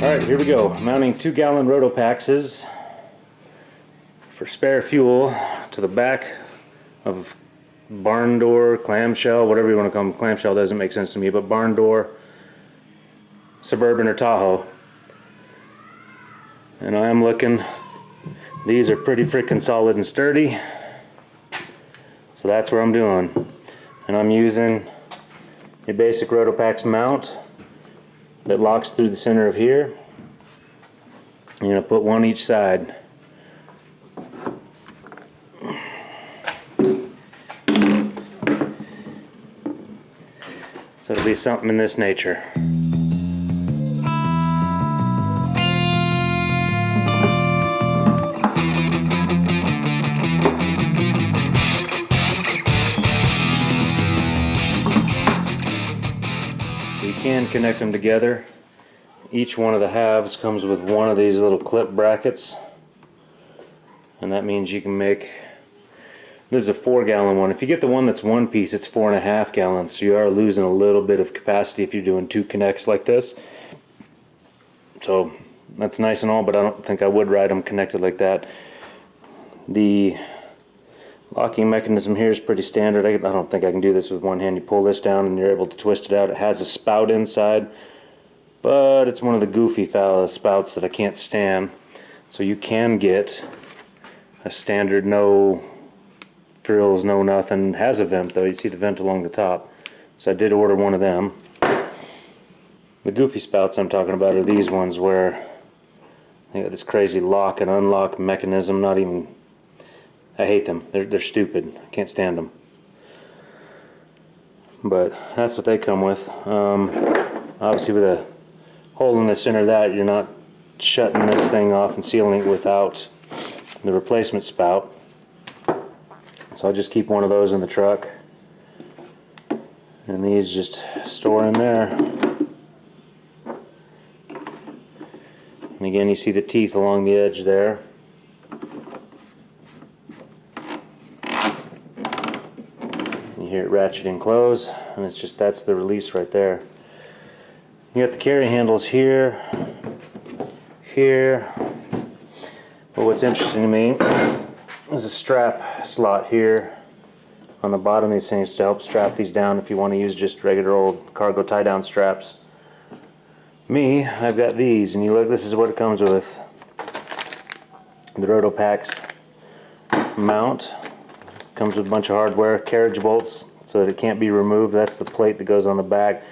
Alright, here we go. Mounting 2-gallon Rotopaxes for spare fuel to the back of barn door, clamshell, whatever you want to call them. Clamshell doesn't make sense to me, but barn door, Suburban or Tahoe. And I am looking, these are pretty freaking solid and sturdy. So that's what I'm doing. And I'm using a basic Rotopax mount that locks through the center of here. I'm going to put one each side. So it'll be something in this nature. So you can connect them together. Each one of the halves comes with one of these little clip brackets, and that means you can make, this is a 4-gallon one. If you get the one that's one piece, it's 4.5 gallons, so you are losing a little bit of capacity if you're doing 2 connects like this. So that's nice and all, but I don't think I would ride them connected like that. The locking mechanism here is pretty standard. I don't think I can do this with one hand. You pull this down and you're able to twist it out. It has a spout inside, but it's one of the goofy spouts that I can't stand. So you can get a standard, no frills, no nothing. Has a vent though. You see the vent along the top. So I did order one of them. The goofy spouts I'm talking about are these ones where they got this crazy lock and unlock mechanism. Not even, I hate them. They're stupid. I can't stand them. But that's what they come with. Obviously with a hole in the center of that, you're not shutting this thing off and sealing it without the replacement spout. So I'll just keep one of those in the truck, and these just store in there. And again, you see the teeth along the edge there. You hear it ratcheting close, and it's just, that's the release right there. You got the carry handles here, here. But what's interesting to me is a strap slot here on the bottom of these things to help strap these down if you want to use just regular old cargo tie-down straps. Me, I've got these, and you look, this is what it comes with. The Rotopax mount comes with a bunch of hardware, carriage bolts so that it can't be removed. That's the plate that goes on the back.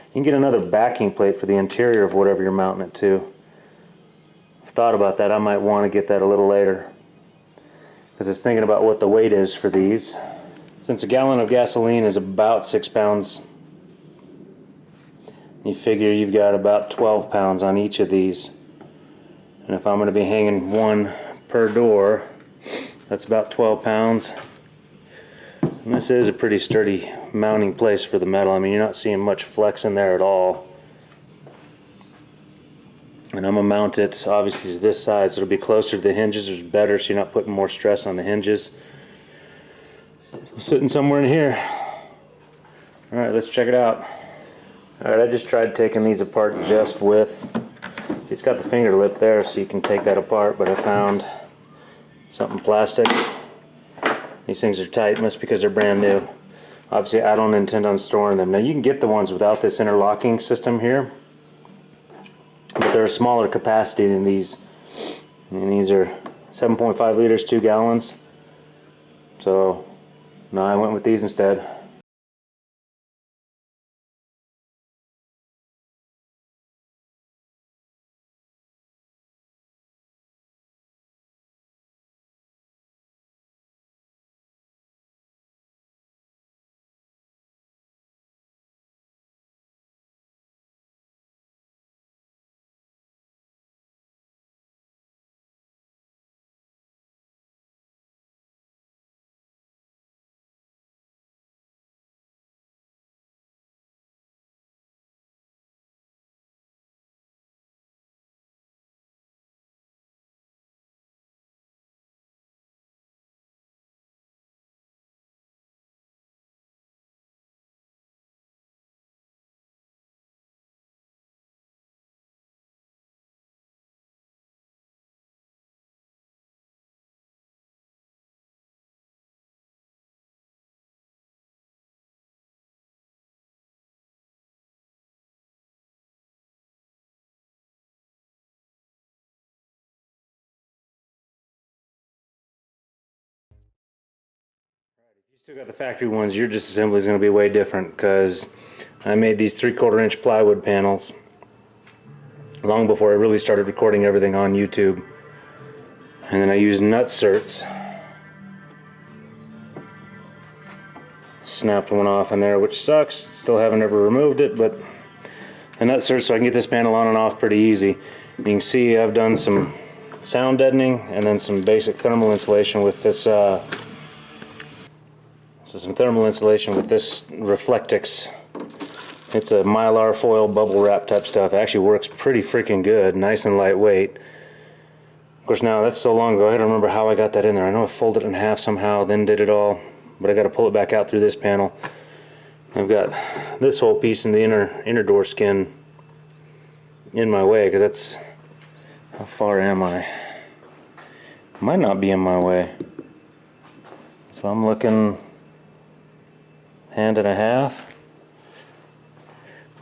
You can get another backing plate for the interior of whatever you're mounting it to. I've thought about that. I might want to get that a little later, because it's thinking about what the weight is for these. Since a gallon of gasoline is about 6 pounds, you figure you've got about 12 pounds on each of these. And if I'm going to be hanging one per door, that's about 12 pounds. And this is a pretty sturdy mounting place for the metal. I mean, you're not seeing much flex in there at all. And I'm going to mount it obviously to this side, so it'll be closer to the hinges. It's better, so you're not putting more stress on the hinges. Sitting somewhere in here. Alright, let's check it out. Alright, I just tried taking these apart just with, see, it's got the finger lip there, so you can take that apart, but I found something plastic. These things are tight, must be because they're brand new. Obviously, I don't intend on storing them. Now, you can get the ones without this interlocking system here, but they're a smaller capacity than these. And these are 7.5 liters, 2 gallons. So, no, I went with these instead. Still got the factory ones. Your disassembly is going to be way different because I made these 3/4 inch plywood panels long before I really started recording everything on YouTube. And then I used nut certs. Snapped one off in there, which sucks. Still haven't ever removed it, but a nut cert so I can get this panel on and off pretty easy. You can see I've done some sound deadening and then some basic thermal insulation with this some thermal insulation with this Reflectix. It's a mylar foil bubble wrap type stuff. It actually works pretty freaking good, nice and lightweight. Of course, now that's so long ago, I don't remember how I got that in there. I know I folded it in half somehow, then did it all, but I got to pull it back out through this panel. I've got this whole piece in the inner door skin in my way, because that's, how far am I? Might not be in my way. So I'm looking hand and a half.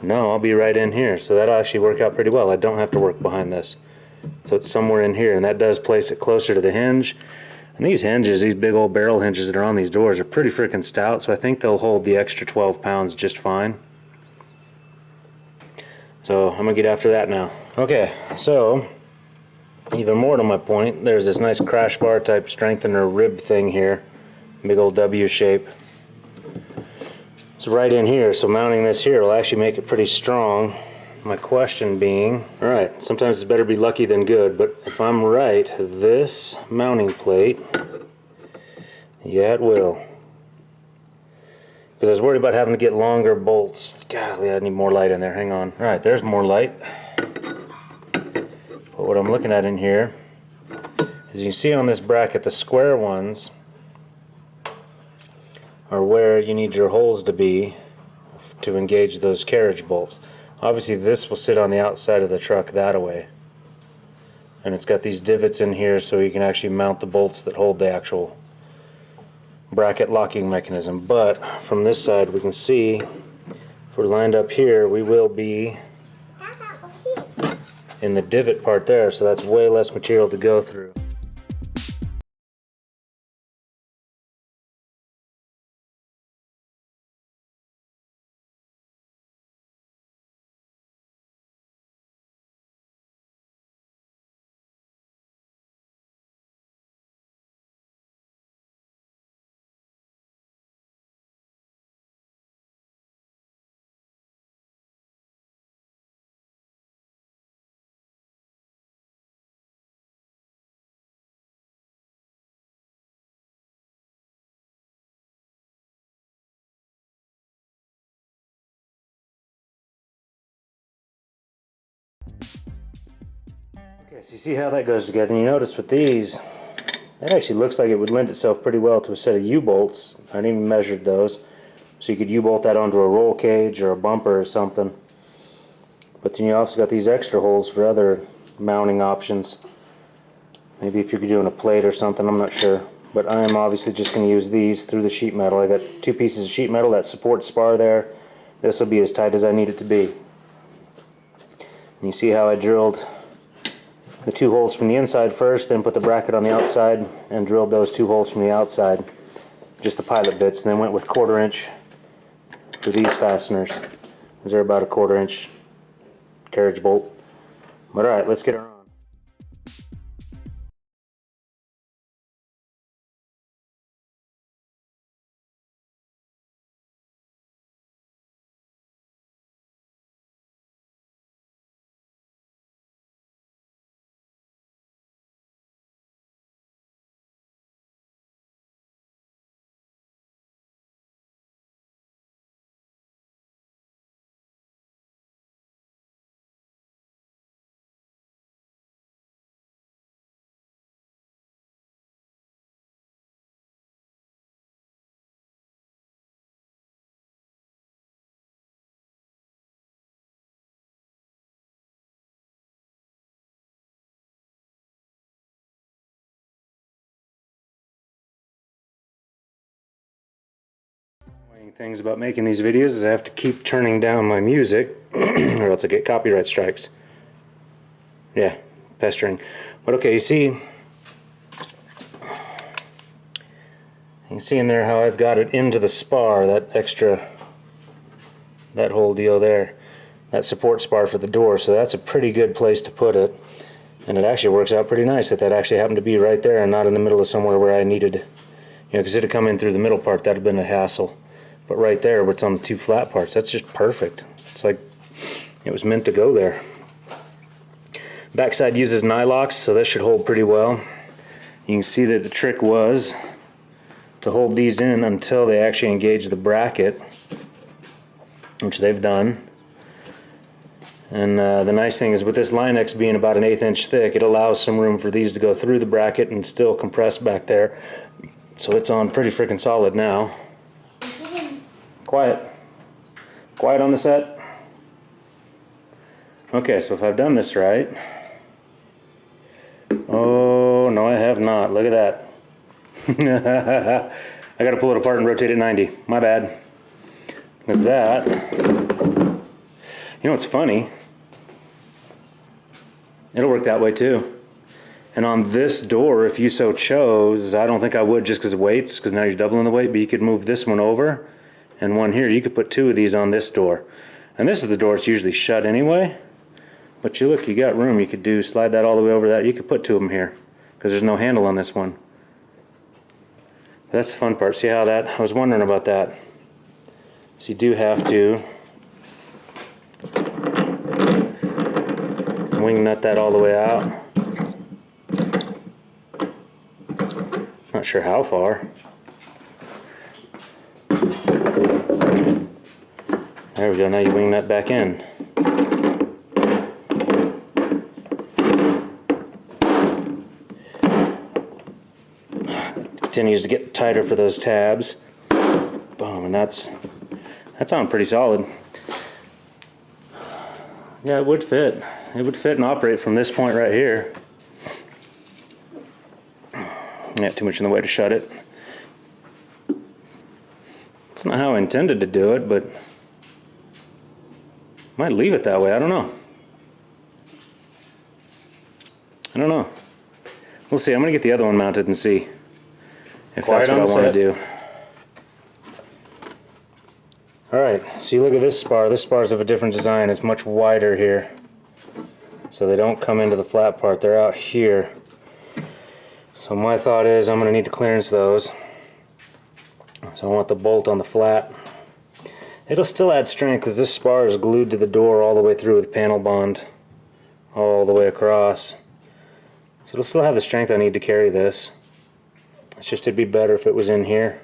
No, I'll be right in here, so that'll actually work out pretty well. I don't have to work behind this. So it's somewhere in here, and that does place it closer to the hinge. And these hinges, these big old barrel hinges that are on these doors, are pretty freaking stout, so I think they'll hold the extra 12 pounds just fine. So I'm gonna get after that now. Okay, so even more to my point, there's this nice crash bar type strengthener rib thing here, big old W shape. It's right in here, so mounting this here will actually make it pretty strong. My question being, alright, sometimes it's better be lucky than good, but if I'm right, this mounting plate, yeah it will. Because I was worried about having to get longer bolts. Golly, I need more light in there, hang on. Alright, there's more light. But what I'm looking at in here, as you can see on this bracket, the square ones are where you need your holes to be to engage those carriage bolts. Obviously this will sit on the outside of the truck that way. And it's got these divots in here so you can actually mount the bolts that hold the actual bracket locking mechanism. But from this side we can see, if we're lined up here, we will be in the divot part there, so that's way less material to go through. Okay, so you see how that goes together, and you notice with these, that actually looks like it would lend itself pretty well to a set of U-bolts. I hadn't even measured those. So you could U-bolt that onto a roll cage or a bumper or something. But then you also got these extra holes for other mounting options. Maybe if you're doing a plate or something, I'm not sure. But I am obviously just going to use these through the sheet metal. I got 2 pieces of sheet metal, that support spar there. This will be as tight as I need it to be. And you see how I drilled the 2 holes from the inside first, then put the bracket on the outside and drilled those 2 holes from the outside, just the pilot bits, and then went with 1/4 inch for these fasteners. These are about a 1/4 inch carriage bolt. But alright, let's get her on. Things about making these videos is I have to keep turning down my music or else I get copyright strikes. Yeah, pestering. But okay, you You can see in there how I've got it into the spar, that whole deal there, that support spar for the door, so that's a pretty good place to put it. And it actually works out pretty nice that actually happened to be right there and not in the middle of somewhere where I needed, you know, because it'd have come in through the middle part, that'd have been a hassle. But right there, where it's on the two flat parts, that's just perfect. It's like it was meant to go there. Backside uses nylocks, so that should hold pretty well. You can see that the trick was to hold these in until they actually engage the bracket, which they've done. And the nice thing is with this Line-X being about an 1/8 inch thick, it allows some room for these to go through the bracket and still compress back there. So it's on pretty freaking solid now. Quiet. Quiet on the set. Okay, so if I've done this right. Oh, no I have not. Look at that. I gotta pull it apart and rotate it 90. My bad. Because that, you know what's funny? It'll work that way too. And on this door, if you so chose, I don't think I would just because of weights, because now you're doubling the weight, but you could move this one over and one here. You could put two of these on this door. And this is the door that's usually shut anyway. But you look, you got room. You could slide that all the way over that. You could put two of them here because there's no handle on this one. But that's the fun part. See how that, I was wondering about that. So you do have to wing nut that all the way out. Not sure how far. There we go, now you wing nut back in. Continues to get tighter for those tabs. Boom, and that's on pretty solid. Yeah, it would fit. It would fit and operate from this point right here. Not too much in the way to shut it. It's not how I intended to do it, but might leave it that way. I don't know. We'll see. I'm gonna get the other one mounted and see if that's what I want to do. Alright, so you look at this spar. This spar is of a different design. It's much wider here. So they don't come into the flat part. They're out here. So my thought is I'm going to need to clearance those. So I want the bolt on the flat. It'll still add strength because this spar is glued to the door all the way through with panel bond. All the way across. So it'll still have the strength I need to carry this. It's just it'd be better if it was in here.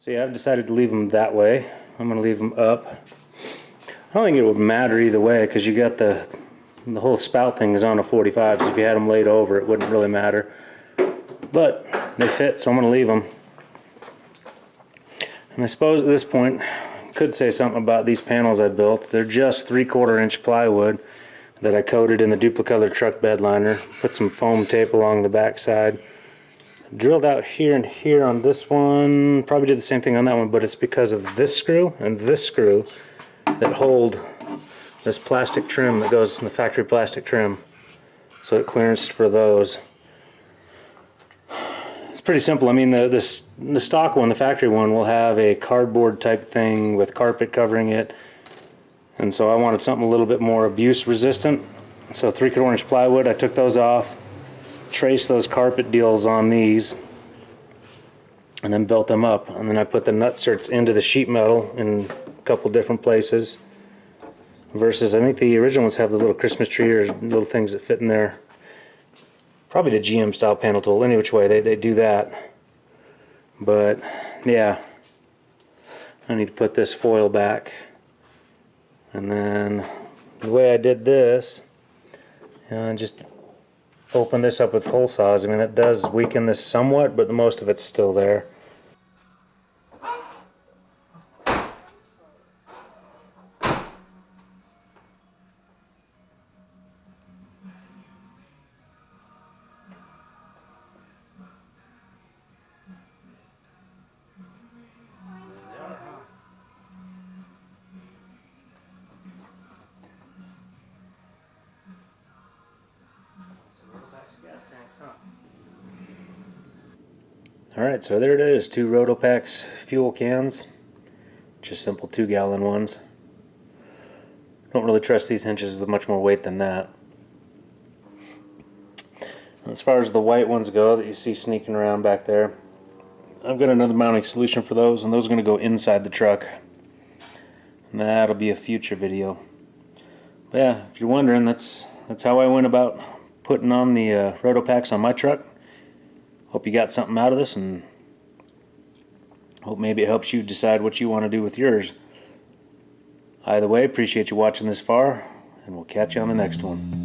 So yeah, I've decided to leave them that way. I'm going to leave them up. I don't think it would matter either way because you got the whole spout thing is on a 45, so if you had them laid over it wouldn't really matter. But they fit, so I'm going to leave them. And I suppose at this point I could say something about these panels I built. They're just 3/4 inch plywood that I coated in the Duplicolor truck bed liner. Put some foam tape along the back side. Drilled out here and here on this one. Probably did the same thing on that one, but it's because of this screw and this screw that hold this plastic trim that goes in the factory plastic trim. So it clearanced for those. It's pretty simple. I mean, the stock one, the factory one, will have a cardboard type thing with carpet covering it. And so I wanted something a little bit more abuse resistant. So 3/4 inch plywood, I took those off. traced those carpet deals on these and then built them up. And then I put the nut certs into the sheet metal in a couple different places. Versus, I think the original ones have the little Christmas tree or little things that fit in there. Probably the GM style panel tool. Any which way, they do that. But yeah, I need to put this foil back. And then the way I did this, just open this up with hole saws. I mean, that does weaken this somewhat, but most of it's still there. Alright, so there it is, 2 Rotopax fuel cans. Just simple 2-gallon ones. Don't really trust these hinges with much more weight than that. As far as the white ones go that you see sneaking around back there, I've got another mounting solution for those, and those are going to go inside the truck. And that'll be a future video. But yeah, if you're wondering, that's how I went about putting on the Rotopax on my truck. Hope you got something out of this, and hope maybe it helps you decide what you want to do with yours. Either way, appreciate you watching this far, and we'll catch you on the next one.